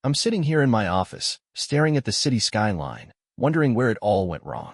I'm sitting here in my office, staring at the city skyline, wondering where it all went wrong.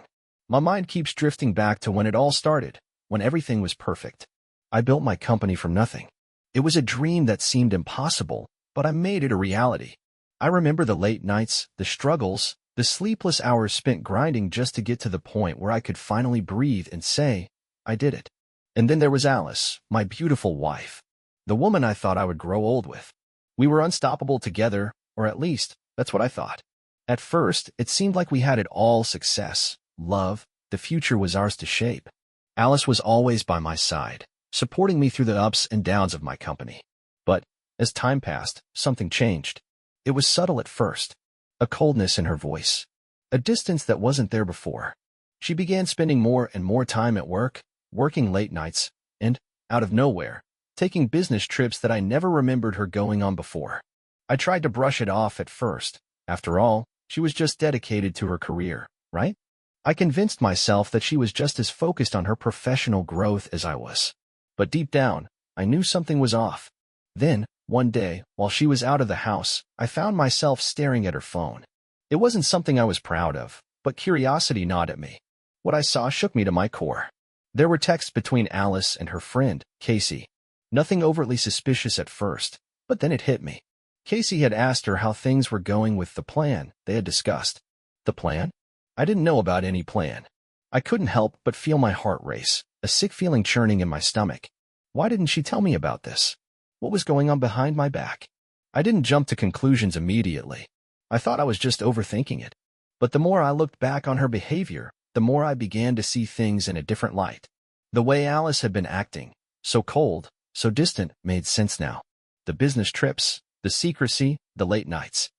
My mind keeps drifting back to when it all started, when everything was perfect. I built my company from nothing. It was a dream that seemed impossible, but I made it a reality. I remember the late nights, the struggles, the sleepless hours spent grinding just to get to the point where I could finally breathe and say, I did it. And then there was Alice, my beautiful wife, the woman I thought I would grow old with. We were unstoppable together, or at least, that's what I thought. At first, it seemed like we had it all: success, love, the future was ours to shape. Alice was always by my side, supporting me through the ups and downs of my company. But, as time passed, something changed. It was subtle at first. A coldness in her voice. A distance that wasn't there before. She began spending more and more time at work, working late nights, and, out of nowhere, taking business trips that I never remembered her going on before. I tried to brush it off at first. After all, she was just dedicated to her career, right? I convinced myself that she was just as focused on her professional growth as I was. But deep down, I knew something was off. Then, one day, while she was out of the house, I found myself staring at her phone. It wasn't something I was proud of, but curiosity gnawed at me. What I saw shook me to my core. There were texts between Alice and her friend, Casey. Nothing overtly suspicious at first, but then it hit me. Casey had asked her how things were going with the plan they had discussed. The plan? I didn't know about any plan. I couldn't help but feel my heart race, a sick feeling churning in my stomach. Why didn't she tell me about this? What was going on behind my back? I didn't jump to conclusions immediately. I thought I was just overthinking it. But the more I looked back on her behavior, the more I began to see things in a different light. The way Alice had been acting, so cold, so distant, made sense now. The business trips, the secrecy, the late nights.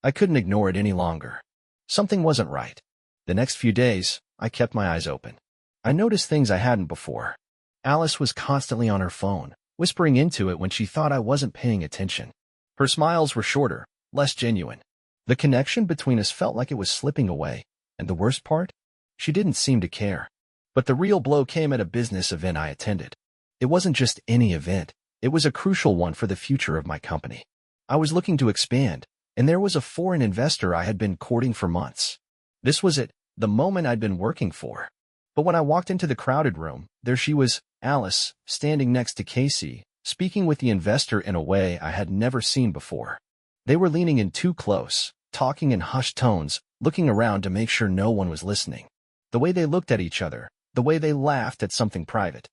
I couldn't ignore it any longer. Something wasn't right. The next few days, I kept my eyes open. I noticed things I hadn't before. Alice was constantly on her phone, whispering into it when she thought I wasn't paying attention. Her smiles were shorter, less genuine. The connection between us felt like it was slipping away, and the worst part? She didn't seem to care. But the real blow came at a business event I attended. It wasn't just any event, it was a crucial one for the future of my company. I was looking to expand, and there was a foreign investor I had been courting for months. This was it, the moment I'd been working for. But when I walked into the crowded room, there she was, Alice, standing next to Casey, speaking with the investor in a way I had never seen before. They were leaning in too close, talking in hushed tones, looking around to make sure no one was listening. The way they looked at each other, the way they laughed at something private.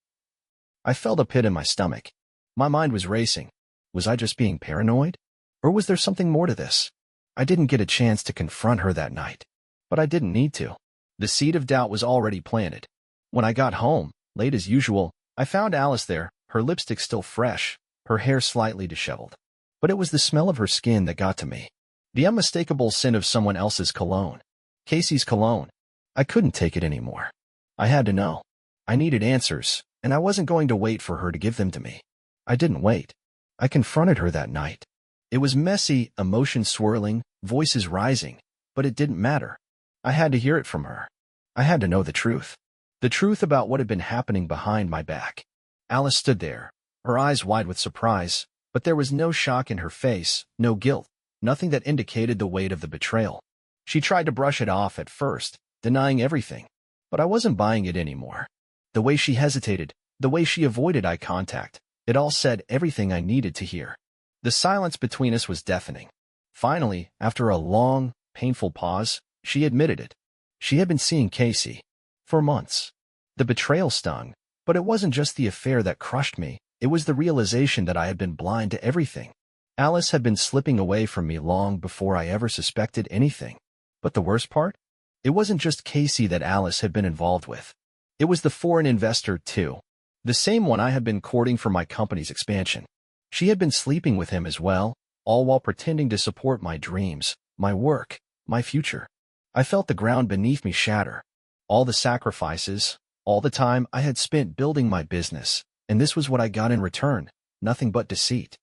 I felt a pit in my stomach. My mind was racing. Was I just being paranoid? Or was there something more to this? I didn't get a chance to confront her that night. But I didn't need to. The seed of doubt was already planted. When I got home, late as usual, I found Alice there, her lipstick still fresh, her hair slightly disheveled. But it was the smell of her skin that got to me. The unmistakable scent of someone else's cologne. Casey's cologne. I couldn't take it anymore. I had to know. I needed answers, and I wasn't going to wait for her to give them to me. I didn't wait. I confronted her that night. It was messy, emotions swirling, voices rising, but it didn't matter. I had to hear it from her. I had to know the truth. The truth about what had been happening behind my back. Alice stood there, her eyes wide with surprise, but there was no shock in her face, no guilt, nothing that indicated the weight of the betrayal. She tried to brush it off at first, denying everything, but I wasn't buying it anymore. The way she hesitated, the way she avoided eye contact, it all said everything I needed to hear. The silence between us was deafening. Finally, after a long, painful pause, she admitted it. She had been seeing Casey. For months. The betrayal stung, but it wasn't just the affair that crushed me, it was the realization that I had been blind to everything. Alice had been slipping away from me long before I ever suspected anything. But the worst part? It wasn't just Casey that Alice had been involved with. It was the foreign investor, too. The same one I had been courting for my company's expansion. She had been sleeping with him as well, all while pretending to support my dreams, my work, my future. I felt the ground beneath me shatter. All the sacrifices, all the time I had spent building my business, and this was what I got in return, nothing but deceit.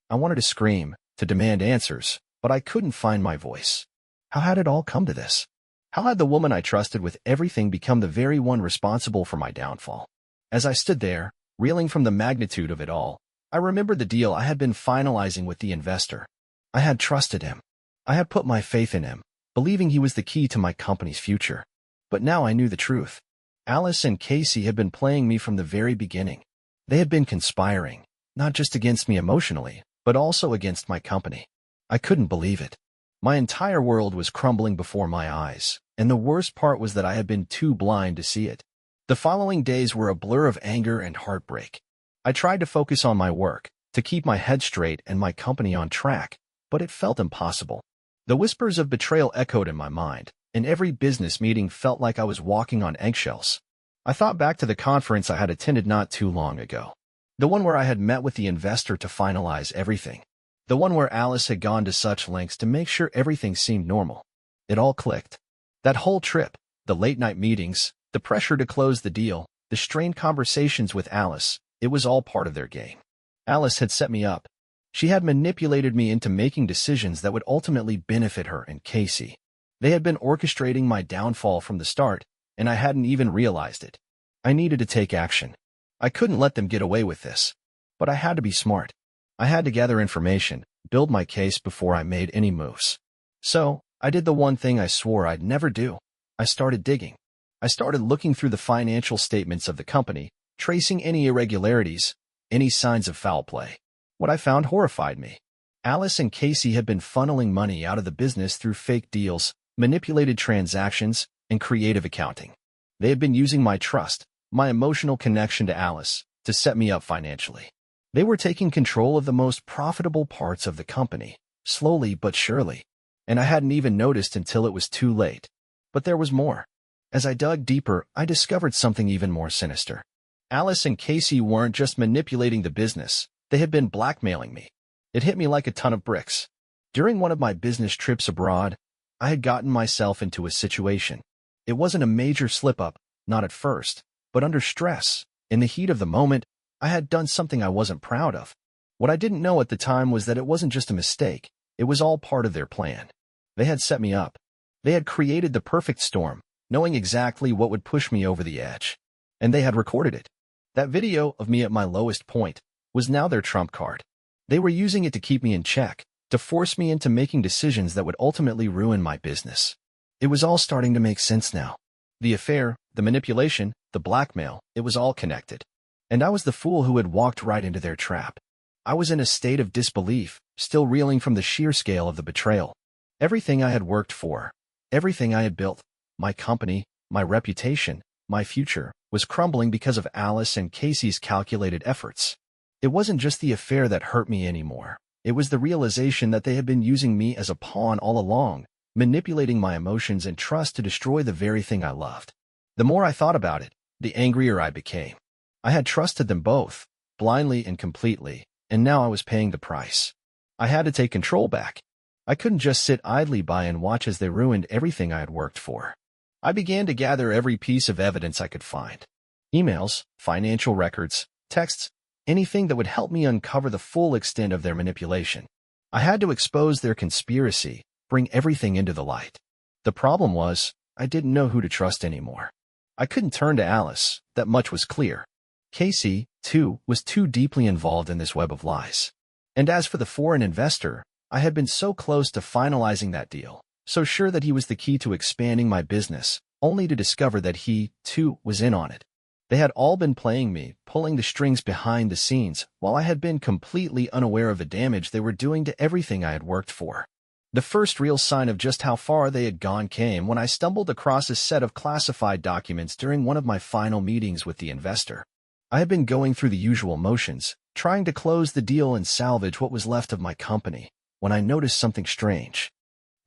I wanted to scream, to demand answers, but I couldn't find my voice. How had it all come to this? How had the woman I trusted with everything become the very one responsible for my downfall? As I stood there, reeling from the magnitude of it all, I remembered the deal I had been finalizing with the investor. I had trusted him. I had put my faith in him, believing he was the key to my company's future. But now I knew the truth. Alice and Casey had been playing me from the very beginning. They had been conspiring, not just against me emotionally, but also against my company. I couldn't believe it. My entire world was crumbling before my eyes, and the worst part was that I had been too blind to see it. The following days were a blur of anger and heartbreak. I tried to focus on my work, to keep my head straight and my company on track, but it felt impossible. The whispers of betrayal echoed in my mind, and every business meeting felt like I was walking on eggshells. I thought back to the conference I had attended not too long ago. The one where I had met with the investor to finalize everything. The one where Alice had gone to such lengths to make sure everything seemed normal. It all clicked. That whole trip, the late-night meetings, the pressure to close the deal, the strained conversations with Alice, it was all part of their game. Alice had set me up. She had manipulated me into making decisions that would ultimately benefit her and Casey. They had been orchestrating my downfall from the start, and I hadn't even realized it. I needed to take action. I couldn't let them get away with this. But I had to be smart. I had to gather information, build my case before I made any moves. So, I did the one thing I swore I'd never do. I started digging. I started looking through the financial statements of the company, tracing any irregularities, any signs of foul play. What I found horrified me. Alice and Casey had been funneling money out of the business through fake deals, manipulated transactions, and creative accounting. They had been using my trust, my emotional connection to Alice, to set me up financially. They were taking control of the most profitable parts of the company, slowly but surely, and I hadn't even noticed until it was too late. But there was more. As I dug deeper, I discovered something even more sinister. Alice and Casey weren't just manipulating the business, they had been blackmailing me. It hit me like a ton of bricks. During one of my business trips abroad, I had gotten myself into a situation. It wasn't a major slip-up, not at first, but under stress, in the heat of the moment, I had done something I wasn't proud of. What I didn't know at the time was that it wasn't just a mistake, it was all part of their plan. They had set me up. They had created the perfect storm, knowing exactly what would push me over the edge. And they had recorded it. That video of me at my lowest point was now their trump card. They were using it to keep me in check, to force me into making decisions that would ultimately ruin my business. It was all starting to make sense now. The affair, the manipulation, the blackmail, it was all connected. And I was the fool who had walked right into their trap. I was in a state of disbelief, still reeling from the sheer scale of the betrayal. Everything I had worked for, everything I had built, my company, my reputation, my future, was crumbling because of Alice and Casey's calculated efforts. It wasn't just the affair that hurt me anymore. It was the realization that they had been using me as a pawn all along, manipulating my emotions and trust to destroy the very thing I loved. The more I thought about it, the angrier I became. I had trusted them both, blindly and completely, and now I was paying the price. I had to take control back. I couldn't just sit idly by and watch as they ruined everything I had worked for. I began to gather every piece of evidence I could find. Emails, financial records, texts, anything that would help me uncover the full extent of their manipulation. I had to expose their conspiracy, bring everything into the light. The problem was, I didn't know who to trust anymore. I couldn't turn to Alice, that much was clear. Casey, too, was too deeply involved in this web of lies. And as for the foreign investor, I had been so close to finalizing that deal, so sure that he was the key to expanding my business, only to discover that he, too, was in on it. They had all been playing me, pulling the strings behind the scenes, while I had been completely unaware of the damage they were doing to everything I had worked for. The first real sign of just how far they had gone came when I stumbled across a set of classified documents during one of my final meetings with the investor. I had been going through the usual motions, trying to close the deal and salvage what was left of my company, when I noticed something strange.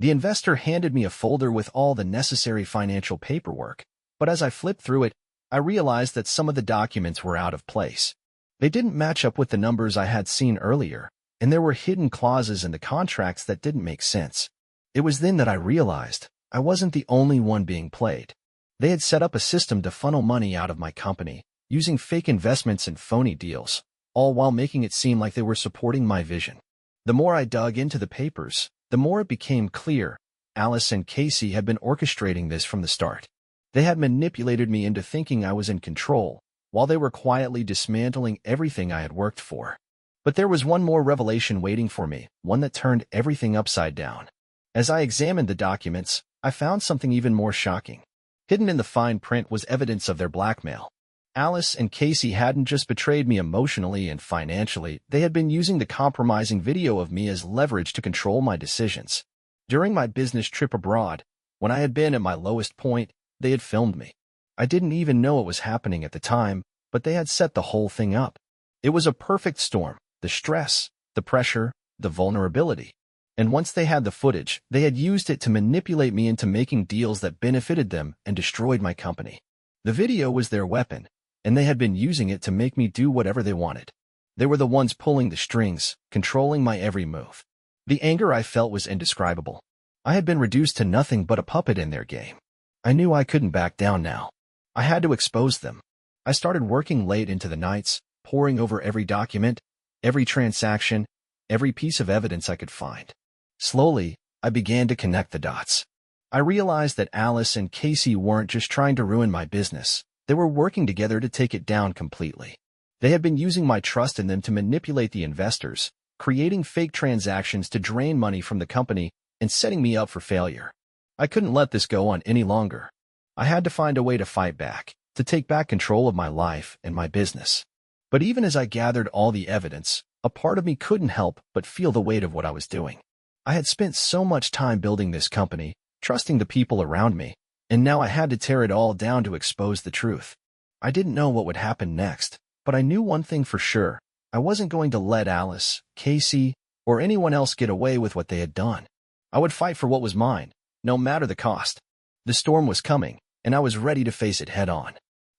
The investor handed me a folder with all the necessary financial paperwork, but as I flipped through it, I realized that some of the documents were out of place. They didn't match up with the numbers I had seen earlier, and there were hidden clauses in the contracts that didn't make sense. It was then that I realized I wasn't the only one being played. They had set up a system to funnel money out of my company, using fake investments and phony deals, all while making it seem like they were supporting my vision. The more I dug into the papers, the more it became clear Alice and Casey had been orchestrating this from the start. They had manipulated me into thinking I was in control, while they were quietly dismantling everything I had worked for. But there was one more revelation waiting for me, one that turned everything upside down. As I examined the documents, I found something even more shocking. Hidden in the fine print was evidence of their blackmail. Alice and Casey hadn't just betrayed me emotionally and financially, they had been using the compromising video of me as leverage to control my decisions. During my business trip abroad, when I had been at my lowest point, they had filmed me. I didn't even know it was happening at the time, but they had set the whole thing up. It was a perfect storm, the stress, the pressure, the vulnerability. And once they had the footage, they had used it to manipulate me into making deals that benefited them and destroyed my company. The video was their weapon, and they had been using it to make me do whatever they wanted. They were the ones pulling the strings, controlling my every move. The anger I felt was indescribable. I had been reduced to nothing but a puppet in their game. I knew I couldn't back down now. I had to expose them. I started working late into the nights, poring over every document, every transaction, every piece of evidence I could find. Slowly, I began to connect the dots. I realized that Alice and Casey weren't just trying to ruin my business. They were working together to take it down completely. They had been using my trust in them to manipulate the investors, creating fake transactions to drain money from the company and setting me up for failure. I couldn't let this go on any longer. I had to find a way to fight back, to take back control of my life and my business. But even as I gathered all the evidence, a part of me couldn't help but feel the weight of what I was doing. I had spent so much time building this company, trusting the people around me, and now I had to tear it all down to expose the truth. I didn't know what would happen next, but I knew one thing for sure. I wasn't going to let Alice, Casey, or anyone else get away with what they had done. I would fight for what was mine, no matter the cost. The storm was coming, and I was ready to face it head-on.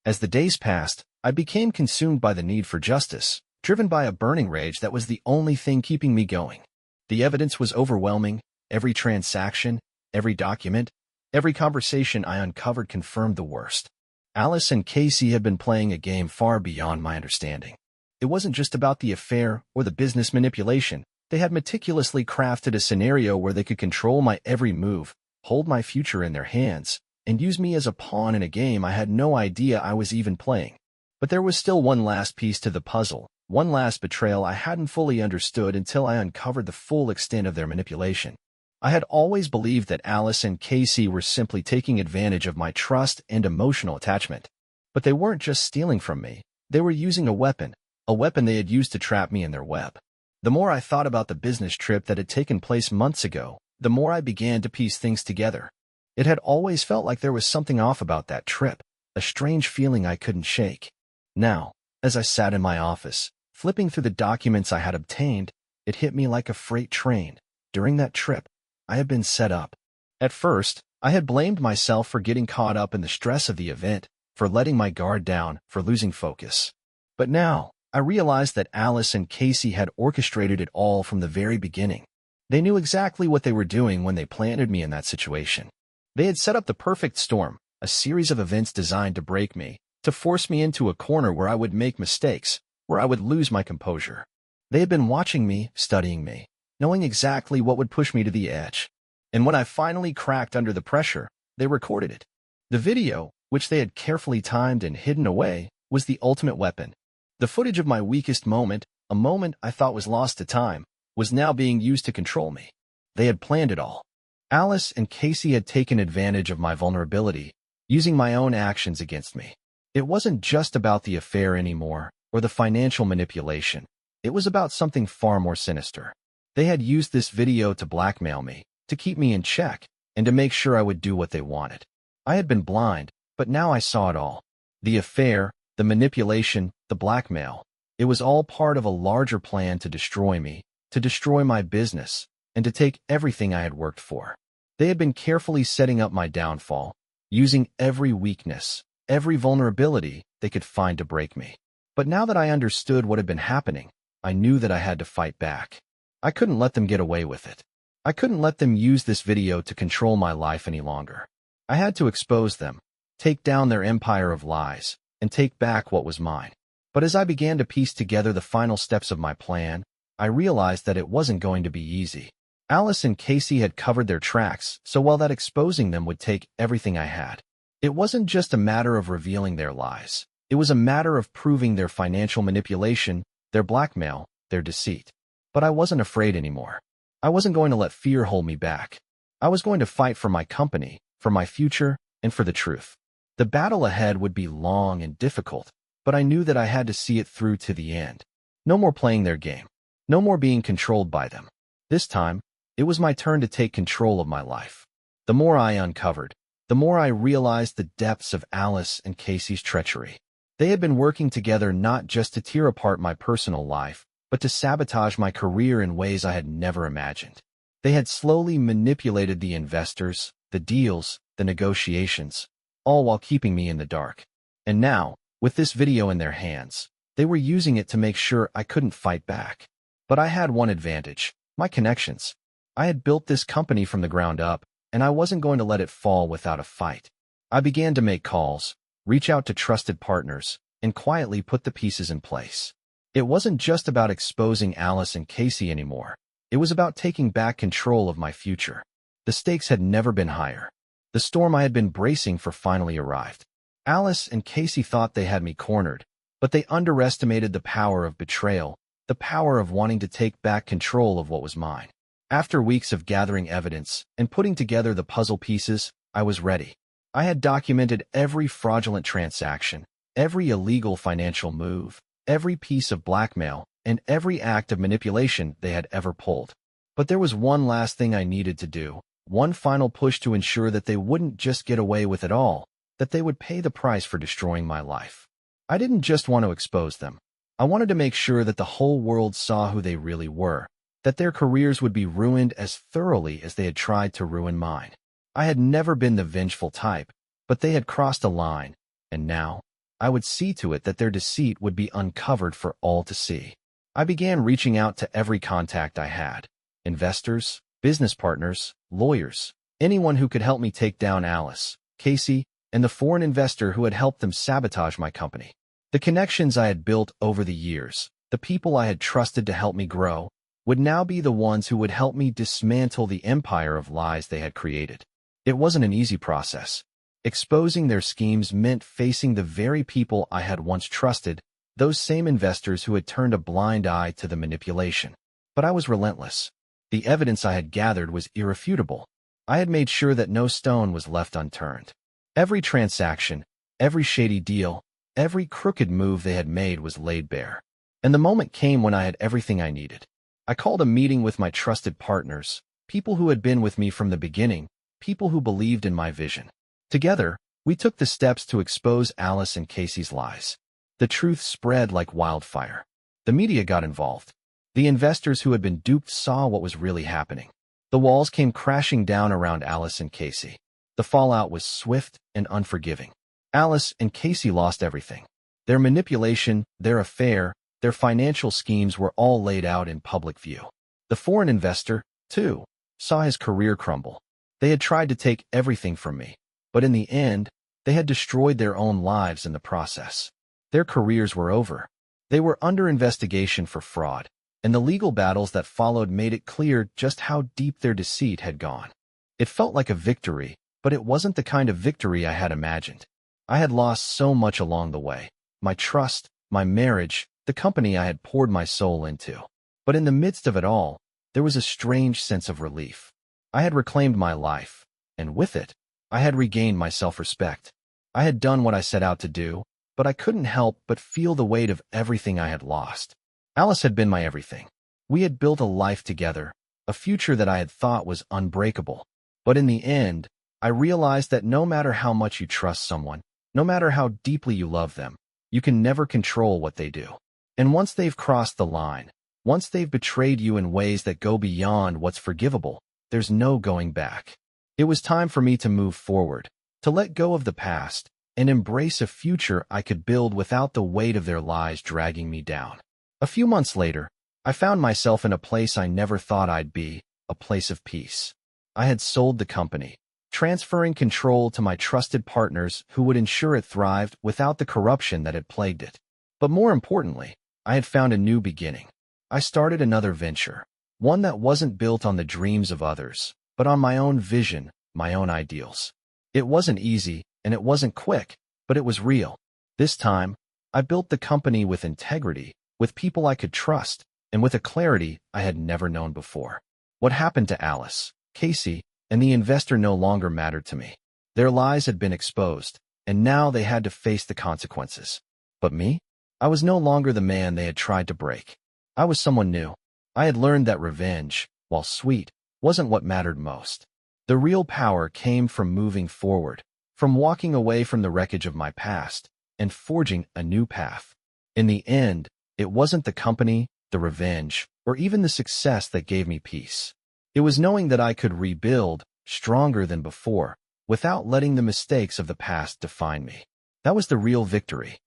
As the days passed, I became consumed by the need for justice, driven by a burning rage that was the only thing keeping me going. The evidence was overwhelming. Every transaction, every document, every conversation I uncovered confirmed the worst. Alice and Casey had been playing a game far beyond my understanding. It wasn't just about the affair or the business manipulation. They had meticulously crafted a scenario where they could control my every move, hold my future in their hands, and use me as a pawn in a game I had no idea I was even playing. But there was still one last piece to the puzzle, one last betrayal I hadn't fully understood until I uncovered the full extent of their manipulation. I had always believed that Alice and Casey were simply taking advantage of my trust and emotional attachment. But they weren't just stealing from me. They were using a weapon they had used to trap me in their web. The more I thought about the business trip that had taken place months ago, the more I began to piece things together. It had always felt like there was something off about that trip, a strange feeling I couldn't shake. Now, as I sat in my office, flipping through the documents I had obtained, it hit me like a freight train. During that trip, I had been set up. At first, I had blamed myself for getting caught up in the stress of the event, for letting my guard down, for losing focus. But now, I realized that Alice and Casey had orchestrated it all from the very beginning. They knew exactly what they were doing when they planted me in that situation. They had set up the perfect storm, a series of events designed to break me, to force me into a corner where I would make mistakes, where I would lose my composure. They had been watching me, studying me, knowing exactly what would push me to the edge. And when I finally cracked under the pressure, they recorded it. The video, which they had carefully timed and hidden away, was the ultimate weapon. The footage of my weakest moment, a moment I thought was lost to time, was now being used to control me. They had planned it all. Alice and Casey had taken advantage of my vulnerability, using my own actions against me. It wasn't just about the affair anymore, or the financial manipulation. It was about something far more sinister. They had used this video to blackmail me, to keep me in check, and to make sure I would do what they wanted. I had been blind, but now I saw it all. The affair, the manipulation, the blackmail. It was all part of a larger plan to destroy me, to destroy my business, and to take everything I had worked for. They had been carefully setting up my downfall, using every weakness, every vulnerability they could find to break me. But now that I understood what had been happening, I knew that I had to fight back. I couldn't let them get away with it. I couldn't let them use this video to control my life any longer. I had to expose them, take down their empire of lies, and take back what was mine. But as I began to piece together the final steps of my plan, I realized that it wasn't going to be easy. Alice and Casey had covered their tracks so well that exposing them would take everything I had. It wasn't just a matter of revealing their lies. It was a matter of proving their financial manipulation, their blackmail, their deceit. But I wasn't afraid anymore. I wasn't going to let fear hold me back. I was going to fight for my company, for my future, and for the truth. The battle ahead would be long and difficult, but I knew that I had to see it through to the end. No more playing their game. No more being controlled by them. This time, it was my turn to take control of my life. The more I uncovered, the more I realized the depths of Alice and Casey's treachery. They had been working together not just to tear apart my personal life, but to sabotage my career in ways I had never imagined. They had slowly manipulated the investors, the deals, the negotiations, all while keeping me in the dark. And now, with this video in their hands, they were using it to make sure I couldn't fight back. But I had one advantage: my connections. I had built this company from the ground up, and I wasn't going to let it fall without a fight. I began to make calls, reach out to trusted partners, and quietly put the pieces in place. It wasn't just about exposing Alice and Casey anymore. It was about taking back control of my future. The stakes had never been higher. The storm I had been bracing for finally arrived. Alice and Casey thought they had me cornered, but they underestimated the power of betrayal, the power of wanting to take back control of what was mine. After weeks of gathering evidence and putting together the puzzle pieces, I was ready. I had documented every fraudulent transaction, every illegal financial move, every piece of blackmail, and every act of manipulation they had ever pulled. But there was one last thing I needed to do, one final push to ensure that they wouldn't just get away with it all, that they would pay the price for destroying my life. I didn't just want to expose them. I wanted to make sure that the whole world saw who they really were, that their careers would be ruined as thoroughly as they had tried to ruin mine. I had never been the vengeful type, but they had crossed a line, and now, I would see to it that their deceit would be uncovered for all to see. I began reaching out to every contact I had: investors, business partners, lawyers, anyone who could help me take down Alice, Casey, and the foreign investor who had helped them sabotage my company. The connections I had built over the years, the people I had trusted to help me grow, would now be the ones who would help me dismantle the empire of lies they had created. It wasn't an easy process. Exposing their schemes meant facing the very people I had once trusted, those same investors who had turned a blind eye to the manipulation. But I was relentless. The evidence I had gathered was irrefutable. I had made sure that no stone was left unturned. Every transaction, every shady deal, every crooked move they had made was laid bare. And the moment came when I had everything I needed. I called a meeting with my trusted partners, people who had been with me from the beginning, people who believed in my vision. Together, we took the steps to expose Alice and Casey's lies. The truth spread like wildfire. The media got involved. The investors who had been duped saw what was really happening. The walls came crashing down around Alice and Casey. The fallout was swift and unforgiving. Alice and Casey lost everything. Their manipulation, their affair, their financial schemes were all laid out in public view. The foreign investor, too, saw his career crumble. They had tried to take everything from me, but in the end, they had destroyed their own lives in the process. Their careers were over. They were under investigation for fraud, and the legal battles that followed made it clear just how deep their deceit had gone. It felt like a victory, but it wasn't the kind of victory I had imagined. I had lost so much along the way: my trust, my marriage, the company I had poured my soul into. But in the midst of it all, there was a strange sense of relief. I had reclaimed my life, and with it, I had regained my self-respect. I had done what I set out to do, but I couldn't help but feel the weight of everything I had lost. Alice had been my everything. We had built a life together, a future that I had thought was unbreakable. But in the end, I realized that no matter how much you trust someone, no matter how deeply you love them, you can never control what they do. And once they've crossed the line, once they've betrayed you in ways that go beyond what's forgivable, there's no going back. It was time for me to move forward, to let go of the past, and embrace a future I could build without the weight of their lies dragging me down. A few months later, I found myself in a place I never thought I'd be, a place of peace. I had sold the company, transferring control to my trusted partners who would ensure it thrived without the corruption that had plagued it. But more importantly, I had found a new beginning. I started another venture, one that wasn't built on the dreams of others, but on my own vision, my own ideals. It wasn't easy, and it wasn't quick, but it was real. This time, I built the company with integrity, with people I could trust, and with a clarity I had never known before. What happened to Alice, Casey, and the investor no longer mattered to me. Their lies had been exposed, and now they had to face the consequences. But me? I was no longer the man they had tried to break. I was someone new. I had learned that revenge, while sweet, wasn't what mattered most. The real power came from moving forward, from walking away from the wreckage of my past, and forging a new path. In the end, it wasn't the company, the revenge, or even the success that gave me peace. It was knowing that I could rebuild, stronger than before, without letting the mistakes of the past define me. That was the real victory.